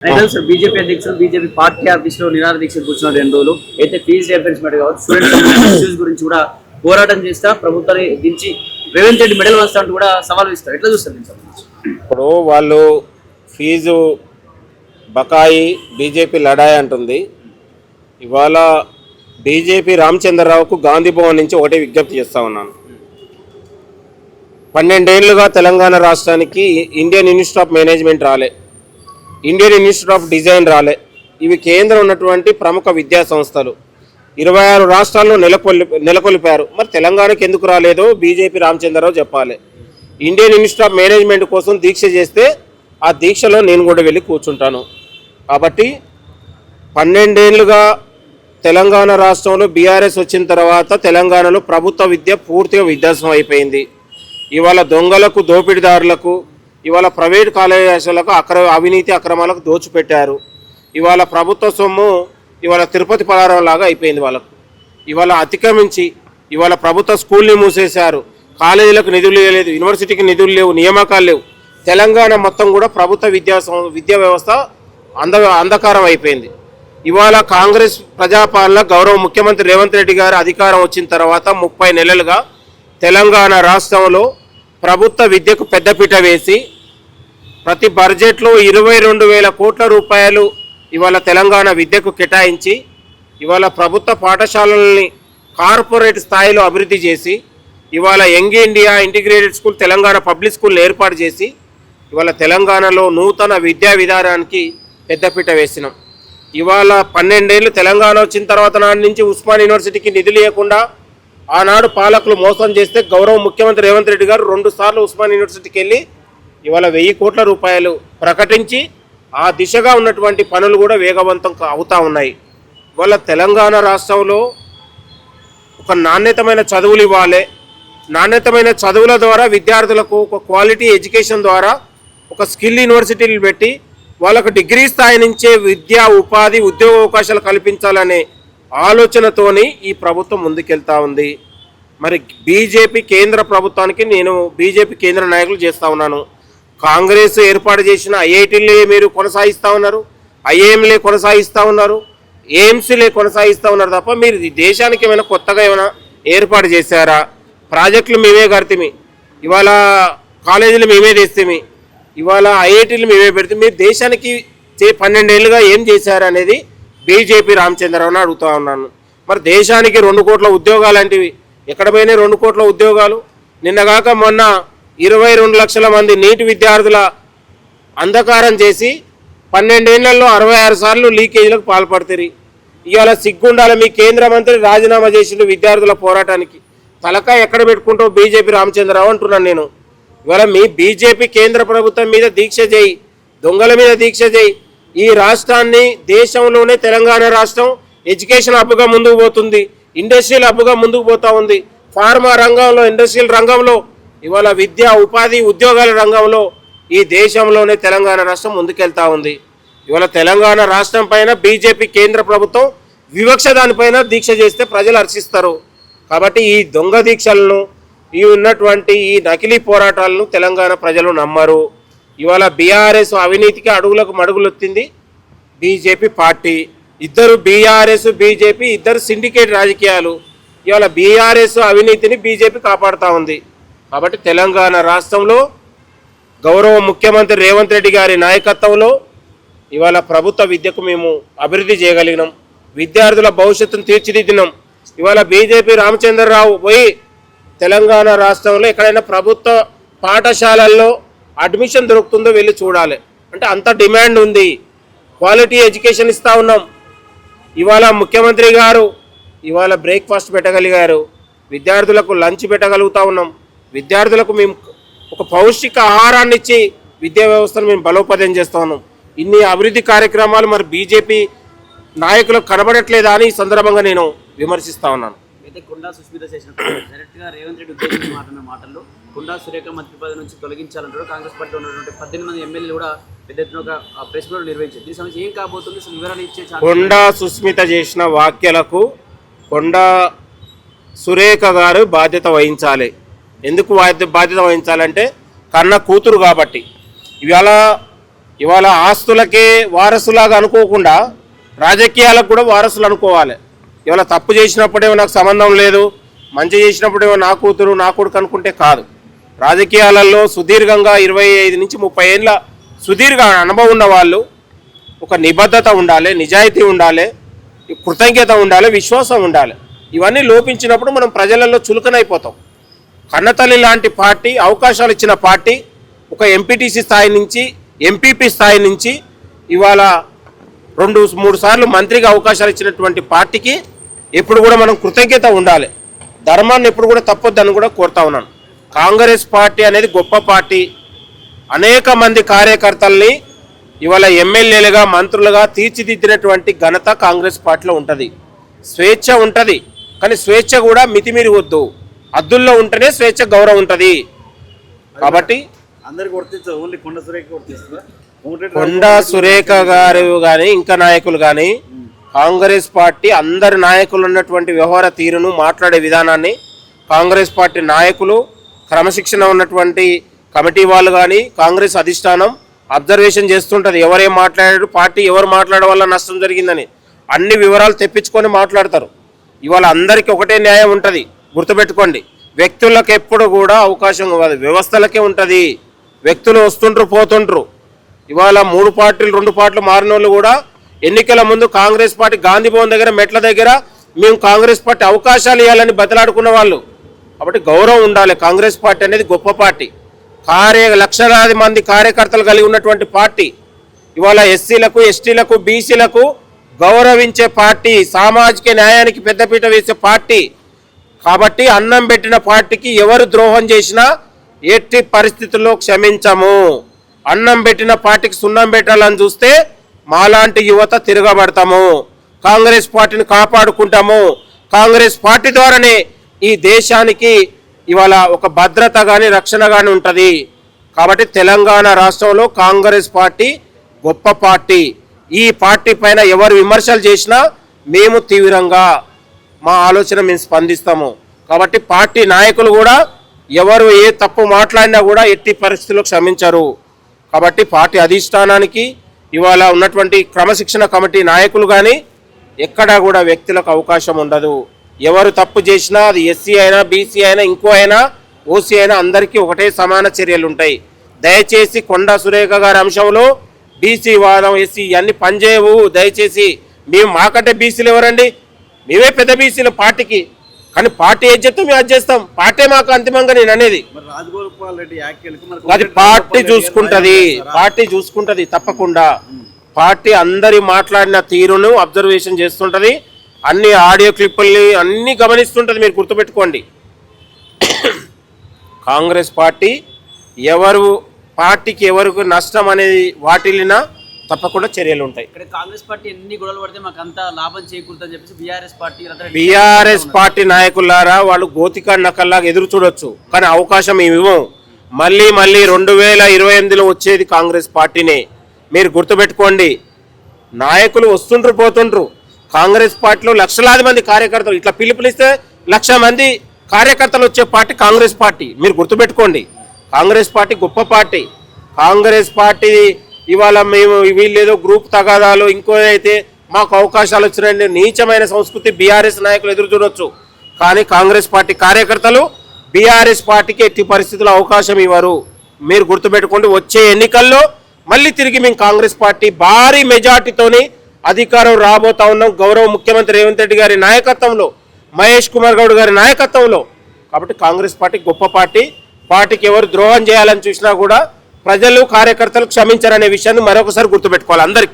BJP అధ్యక్షులు BJP party office లో నిరాహార దీక్ష కూర్చున్న 2 రోజులు అయితే ఫీజు రియంబర్స్మెంట్ కావచ్చు స్టూడెంట్స్ ఇష్యూస్ గురించి కూడా పోరాటం చేస్తా ప్రభుత్వాన్ని దించి రేవంత్ రెడ్డి మెడల్ వస్తా అంటూ కూడా సవాల్ ఇస్తారు. ఎట్లా చూస్తారు దీనికి సంబంధించి? ఇప్పుడు వాళ్ళు ఫీజు బకాయి బీజేపీ లడాయి అంటుంది. ఇవాళ బీజేపీ రామచంద్రరావుకు గాంధీ భవన్ నుంచి ఒకటే విజ్ఞప్తి చేస్తూ ఉన్నాను. 12 ఏళ్లుగా తెలంగాణ రాష్ట్రానికి ఇండియన్ ఇన్స్టిట్యూట్ ఆఫ్ మేనేజ్మెంట్ రాలే, ఇండియన్ ఇన్స్టిట్యూట్ ఆఫ్ డిజైన్ రాలే. ఇవి కేంద్రం ఉన్నటువంటి ప్రముఖ విద్యా సంస్థలు 26 రాష్ట్రాల్లో నెలకొల్పారు. మరి తెలంగాణకి ఎందుకు రాలేదో బీజేపీ రామచంద్రరావు చెప్పాలి. ఇండియన్ ఇన్స్టిట్యూట్ ఆఫ్ మేనేజ్మెంట్ కోసం దీక్ష చేస్తే ఆ దీక్షలో నేను కూడా వెళ్ళి కూర్చుంటాను. కాబట్టి 12 ఏళ్లుగా తెలంగాణ రాష్ట్రంలో బీఆర్ఎస్ వచ్చిన తర్వాత తెలంగాణలో ప్రభుత్వ విద్య పూర్తిగా విధ్వంసం అయిపోయింది. ఇవాళ దొంగలకు దోపిడీదారులకు ఇవాళ ప్రైవేట్ కాలేజీలకు అవినీతి అక్రమాలకు దోచిపెట్టారు. ఇవాళ ప్రభుత్వ సొమ్ము ఇవాళ తిరుపతి పలారం లాగా అయిపోయింది వాళ్ళకు. ఇవాళ అతిక్రమించి ఇవాళ ప్రభుత్వ స్కూల్ని మూసేశారు, కాలేజీలకు నిధులు లేదు, యూనివర్సిటీకి నిధులు లేవు, నియామకాలు లేవు. తెలంగాణ మొత్తం కూడా ప్రభుత్వ విద్యా వ్యవస్థ అంధకారం అయిపోయింది. ఇవాళ కాంగ్రెస్ ప్రజాపాలన గౌరవ ముఖ్యమంత్రి రేవంత్ రెడ్డి గారు అధికారం వచ్చిన తర్వాత 30 నెలలుగా తెలంగాణ రాష్ట్రంలో ప్రభుత్వ విద్యకు పెద్దపీట వేసి ప్రతి బడ్జెట్లో 22,000 కోట్ల రూపాయలు ఇవాళ తెలంగాణ విద్యకు కేటాయించి ఇవాళ ప్రభుత్వ పాఠశాలల్ని కార్పొరేట్ స్థాయిలో అభివృద్ధి చేసి ఇవాళ young India integrated school Telangana public school ఏర్పాటు చేసి ఇవాళ తెలంగాణలో నూతన విద్యా విధానానికి పెద్దపీట వేసినాం. ఇవాళ 12 ఏళ్ళు తెలంగాణ వచ్చిన తర్వాత నాటి నుంచి ఉస్మాన్ యూనివర్సిటీకి నిధులు ఇవ్వకుండా ఆనాడు పాలకులు మోసం చేస్తే గౌరవ ముఖ్యమంత్రి రేవంత్ రెడ్డి గారు 2 సార్లు ఉస్మాన్ యూనివర్సిటీకి వెళ్ళి ఇవాళ 1000 కోట్ల రూపాయలు ప్రకటించి ఆ దిశగా ఉన్నటువంటి పనులు కూడా వేగవంతం అవుతూ ఉన్నాయి. ఇవాళ తెలంగాణ రాష్ట్రంలో ఒక నాణ్యతమైన చదువులు ఇవ్వాలి, నాణ్యతమైన చదువుల ద్వారా విద్యార్థులకు ఒక క్వాలిటీ ఎడ్యుకేషన్ ద్వారా ఒక స్కిల్ యూనివర్సిటీలు పెట్టి వాళ్ళకు డిగ్రీ స్థాయి నుంచే విద్యా ఉపాధి ఉద్యోగ అవకాశాలు కల్పించాలనే ఆలోచనతోని ఈ ప్రభుత్వం ముందుకెళ్తా ఉంది. మరి బీజేపీ కేంద్ర ప్రభుత్వానికి నేను బీజేపీ కేంద్ర నాయకులు చేస్తూ ఉన్నాను. కాంగ్రెస్ ఏర్పాటు చేసిన ఐఐటీలే మీరు కొనసాగిస్తూ ఉన్నారు, ఐఏఎంలే కొనసాగిస్తూ ఉన్నారు, ఎయిమ్స్లే కొనసాగిస్తూ ఉన్నారు తప్ప మీరు దేశానికి ఏమైనా కొత్తగా ఏమైనా ఏర్పాటు చేశారా? ప్రాజెక్టులు మేమే కడితేమి, ఇవాళ కాలేజీలు మేమే తెస్తేమి, ఇవాళ ఐఐటీలు మేమే పెడితే మీరు దేశానికి 12 ఏళ్ళుగా ఏం చేశారు అనేది బీజేపీ రామచంద్రరావుని అడుగుతూ ఉన్నాను. మరి దేశానికి 2 కోట్ల ఉద్యోగాలు లాంటివి ఎక్కడ పోయినాయి? 2 కోట్ల ఉద్యోగాలు నిన్నగాక మొన్న 22 లక్షల మంది నీటి విద్యార్థుల అంధకారం చేసి 12 ఏళ్లలో 66 సార్లు లీకేజీలకు పాల్పడుతుంది. ఇవాళ సిగ్గుండాల మీ కేంద్ర మంత్రి రాజీనామా చేసిన విద్యార్థుల పోరాటానికి తలకాయ ఎక్కడ పెట్టుకుంటావు బీజేపీ రామచంద్రరావు అంటున్నాను నేను. ఇవాళ మీ బీజేపీ కేంద్ర ప్రభుత్వం మీద దీక్ష చేయి, దొంగల మీద దీక్ష చేయి. ఈ రాష్ట్రాన్ని దేశంలోనే తెలంగాణ రాష్ట్రం ఎడ్యుకేషన్ హబ్గా ముందుకు పోతుంది, ఇండస్ట్రియల్ హబ్గా ముందుకు పోతూ ఉంది. ఫార్మా రంగంలో, ఇండస్ట్రియల్ రంగంలో, ఇవాళ విద్యా ఉపాధి ఉద్యోగాల రంగంలో ఈ దేశంలోనే తెలంగాణ రాష్ట్రం ముందుకెళ్తా ఉంది. ఇవాళ తెలంగాణ రాష్ట్రం పైన బీజేపీ కేంద్ర ప్రభుత్వం వివక్ష దానిపైన దీక్ష చేస్తే ప్రజలు హర్షిస్తారు. కాబట్టి ఈ దొంగ దీక్షలను, ఈ ఉన్నటువంటి ఈ నకిలీ పోరాటాలను తెలంగాణ ప్రజలు నమ్మరు. ఇవాళ బీఆర్ఎస్ అవినీతికి అడుగులకు మడుగులొత్తింది బీజేపీ పార్టీ. ఇద్దరు బీఆర్ఎస్ బీజేపీ ఇద్దరు సిండికేట్ రాజకీయాలు. ఇవాళ బీఆర్ఎస్ అవినీతిని బీజేపీ కాపాడుతూ ఉంది. కాబట్టి తెలంగాణ రాష్ట్రంలో గౌరవ ముఖ్యమంత్రి రేవంత్ రెడ్డి గారి నాయకత్వంలో ఇవాళ ప్రభుత్వ విద్యకు మేము అభివృద్ధి చేయగలిగినాం, విద్యార్థుల భవిష్యత్తును తీర్చిదిద్దినాం. ఇవాళ బీజేపీ రామచంద్రరావు పోయి తెలంగాణ రాష్ట్రంలో ఎక్కడైనా ప్రభుత్వ పాఠశాలల్లో అడ్మిషన్ దొరుకుతుందో వెళ్ళి చూడాలి. అంటే అంత డిమాండ్ ఉంది, క్వాలిటీ ఎడ్యుకేషన్ ఇస్తూ ఉన్నాం. ఇవాళ ముఖ్యమంత్రి గారు ఇవాళ బ్రేక్ఫాస్ట్ పెట్టగలిగారు, విద్యార్థులకు లంచ్ పెట్టగలుగుతూ ఉన్నాం. విద్యార్థులకు మేము ఒక పౌష్టిక ఆహారాన్ని ఇచ్చి విద్యా వ్యవస్థను మేము బలోపేతం చేస్తూ ఉన్నాం. ఇన్ని అభివృద్ధి కార్యక్రమాలు మరి బీజేపీ నాయకులకు కనబడట్లేదా అని ఈ సందర్భంగా నేను విమర్శిస్తూ ఉన్నాను. అయితే కొండా సుస్మిత చేసిన డైరెక్ట్గా రేవంత్ రెడ్డి ఉద్దేశించి మాట్లాడిన మాటల్లో కొండా సురేఖ మంత్రి పదవి నుంచి తొలగించాలంటారు. కాంగ్రెస్ పార్టీలో ఉన్నటువంటి 18 ఎమ్మెల్యేలు కూడా పెద్ద ఎత్తున ఒక ప్రెస్ మీట్ నిర్వహించారు. దీని సమస్య ఏం కాబోతుంది, వివరాలు ఇచ్చే కొండా సుస్మిత చేసిన వ్యాఖ్యలకు కొండా సురేఖ గారు బాధ్యత వహించాలి. ఎందుకు బాధ్యత వహించాలంటే కన్న కూతురు కాబట్టి. ఇవాళ ఇవాళ ఆస్తులకే వారసులాగా అనుకోకుండా రాజకీయాలకు కూడా వారసులు అనుకోవాలి. ఇవాళ తప్పు చేసినప్పుడేమో నాకు సంబంధం లేదు, మంచి చేసినప్పుడేమో నా కూతురు నా కొడుకు అనుకుంటే కాదు. రాజకీయాలలో సుదీర్ఘంగా 25 నుంచి 30 ఏళ్ళ సుదీర్ఘ అనుభవం ఉన్న వాళ్ళు ఒక నిబద్ధత ఉండాలి, నిజాయితీ ఉండాలి, కృతజ్ఞత ఉండాలి, విశ్వాసం ఉండాలి. ఇవన్నీ లోపించినప్పుడు మనం ప్రజలలో చులకనైపోతాం. కన్నతల్లి లాంటి పార్టీ, అవకాశాలు ఇచ్చిన పార్టీ, ఒక ఎంపీటీసీ స్థాయి నుంచి ఎంపీపీ స్థాయి నుంచి ఇవాళ 2-3 సార్లు మంత్రిగా అవకాశాలు ఇచ్చినటువంటి పార్టీకి ఎప్పుడు కూడా మనం కృతజ్ఞత ఉండాలి. ధర్మాన్ని ఎప్పుడు కూడా తప్పొద్దని కూడా కోరుతా ఉన్నాను. కాంగ్రెస్ పార్టీ అనేది గొప్ప పార్టీ. అనేక మంది కార్యకర్తల్ని ఇవాళ ఎమ్మెల్యేలుగా మంత్రులుగా తీర్చిదిద్దినటువంటి ఘనత కాంగ్రెస్ పార్టీలో ఉంటుంది. స్వేచ్ఛ ఉంటుంది, కానీ స్వేచ్ఛ కూడా మితిమీరి వద్దు. హద్దుల్లో ఉంటేనే స్వేచ్ఛ గౌరవం ఉంటుంది. కాబట్టి అందరికి వర్తించదు, ఓన్లీ కొండ సురేఖ వర్తిస్తుందా? కొండా సురేఖ గారు కానీ ఇంకా నాయకులు కానీ కాంగ్రెస్ పార్టీ అందరి నాయకులు ఉన్నటువంటి వ్యవహార తీరును, మాట్లాడే విధానాన్ని కాంగ్రెస్ పార్టీ నాయకులు, క్రమశిక్షణ ఉన్నటువంటి కమిటీ వాళ్ళు కానీ కాంగ్రెస్ అధిష్టానం అబ్జర్వేషన్ చేస్తుంటుంది. ఎవరేం మాట్లాడారు, పార్టీ ఎవరు మాట్లాడడం వల్ల నష్టం జరిగిందని అన్ని వివరాలు తెప్పించుకొని మాట్లాడతారు. ఇవాళ అందరికీ ఒకటే న్యాయం ఉంటుంది, గుర్తుపెట్టుకోండి. వ్యక్తులకు ఎప్పుడు కూడా అవకాశం కాదు, వ్యవస్థలకే ఉంటుంది. వ్యక్తులు వస్తుంటారు, పోతుంటారు. ఇవాళ 3 పార్టీలు 2 పార్టీలు మారిన వాళ్ళు కూడా ఎన్నికల ముందు కాంగ్రెస్ పార్టీ గాంధీ భవన్ దగ్గర మెట్ల దగ్గర మేము కాంగ్రెస్ పార్టీ అవకాశాలు ఇవ్వాలని బతలాడుకున్న వాళ్ళు. కాబట్టి గౌరవం ఉండాలి. కాంగ్రెస్ పార్టీ అనేది గొప్ప పార్టీ, లక్షలాది మంది కార్యకర్తలు కలిగి ఉన్నటువంటి పార్టీ. ఇవాళ ఎస్సీలకు, ఎస్టీలకు, బీసీలకు గౌరవించే పార్టీ, సామాజిక న్యాయానికి పెద్దపీట వేసే పార్టీ. కాబట్టి అన్నం పెట్టిన పార్టీకి ఎవరు ద్రోహం చేసినా ఎట్టి పరిస్థితుల్లో క్షమించము. అన్నం పెట్టిన పార్టీకి సున్నం పెట్టాలని చూస్తే మాలాంటి యువత తిరగబడతాము. కాంగ్రెస్ పార్టీని కాపాడుకుంటాము. కాంగ్రెస్ పార్టీ ద్వారానే ఈ దేశానికి ఇవాళ ఒక భద్రత కానీ రక్షణ కానీ ఉంటుంది. కాబట్టి తెలంగాణ రాష్ట్రంలో కాంగ్రెస్ పార్టీ గొప్ప పార్టీ. ఈ పార్టీ పైన ఎవరు విమర్శలు చేసినా మేము తీవ్రంగా మా ఆలోచన మేము స్పందిస్తాము. కాబట్టి పార్టీ నాయకులు కూడా ఎవరు ఏ తప్పు మాట్లాడినా కూడా ఎట్టి పరిస్థితుల్లో క్షమించరు. కాబట్టి పార్టీ అధిష్టానానికి ఇవాళ ఉన్నటువంటి క్రమశిక్షణ కమిటీ నాయకులు కానీ ఎక్కడా కూడా వ్యక్తులకు అవకాశం ఉండదు. ఎవరు తప్పు చేసినా అది ఎస్సీ అయినా, బీసీ అయినా, ఇంకో అయినా, ఓసీ అయినా అందరికీ ఒకటే సమాన చర్యలు ఉంటాయి. దయచేసి కొండా సురేఖ గారి అంశంలో బీసీ వాదం, ఎస్సీ అన్ని పనిచేయవు. దయచేసి మేము మాకంటే బీసీలు ఎవరండి? మేమే పెద్ద బీసీలు పార్టీకి. కానీ పార్టీ ఏం చెప్తాం మేము అది చేస్తాం. పార్టీ మాకు అంతిమంగా నేను అనేది అది పార్టీ చూసుకుంటది. పార్టీ చూసుకుంటది తప్పకుండా. పార్టీ అందరి మాట్లాడిన తీరును అబ్జర్వేషన్ చేస్తుంటది. అన్ని ఆడియో క్లిప్పుల్ని అన్ని గమనిస్తుంటది. మీరు గుర్తుపెట్టుకోండి, కాంగ్రెస్ పార్టీ పార్టీకి ఎవరికి నష్టం అనేది వాటిల్లినా తప్పకుండా చర్యలు ఉంటాయి. ఇక్కడ కాంగ్రెస్ పార్టీ ఎన్ని గొడవలు పడితే మాకు అంత లాభం చేకూరుతుందని చెప్పేసి బీఆర్ఎస్ పార్టీ నాయకులారా వాళ్ళు గోతికా నకల్లాగా ఎదురు చూడొచ్చు, కానీ అవకాశం మేము ఇవ్వం. మళ్ళీ 2028లో వచ్చేది కాంగ్రెస్ పార్టీనే. మీరు గుర్తుపెట్టుకోండి. నాయకులు వస్తుండ్రు పోతుండ్రు. కాంగ్రెస్ పార్టీలో లక్షలాది మంది కార్యకర్తలు, ఇట్లా పిలుపునిస్తే 1,00,000 మంది కార్యకర్తలు వచ్చే పార్టీ కాంగ్రెస్ పార్టీ. మీరు గుర్తుపెట్టుకోండి, కాంగ్రెస్ పార్టీ గొప్ప పార్టీ. కాంగ్రెస్ పార్టీ ఇవాళ మేము వీళ్ళేదో గ్రూప్ తగాదాలు ఇంకో అయితే మాకు అవకాశాలు వచ్చినాయండి నీచమైన సంస్కృతి బీఆర్ఎస్ నాయకులు ఎదురు చూడొచ్చు. కానీ కాంగ్రెస్ పార్టీ కార్యకర్తలు బీఆర్ఎస్ పార్టీకి ఎట్టి పరిస్థితుల్లో అవకాశం ఇవ్వరు. మీరు గుర్తుపెట్టుకోండి, వచ్చే ఎన్నికల్లో మళ్ళీ తిరిగి మేము కాంగ్రెస్ పార్టీ భారీ మెజార్టీతోని అధికారం రాబోతా ఉన్నాం. గౌరవ ముఖ్యమంత్రి రేవంత్ రెడ్డి గారి నాయకత్వంలో, మహేష్ కుమార్ గౌడ్ గారి నాయకత్వంలో. కాబట్టి కాంగ్రెస్ పార్టీ గొప్ప పార్టీ. పార్టీకి ఎవరు ద్రోహం చేయాలని చూసినా కూడా ప్రజలు, కార్యకర్తలు క్షమించారనే విషయాన్ని మరొకసారి గుర్తుపెట్టుకోవాలి అందరికీ.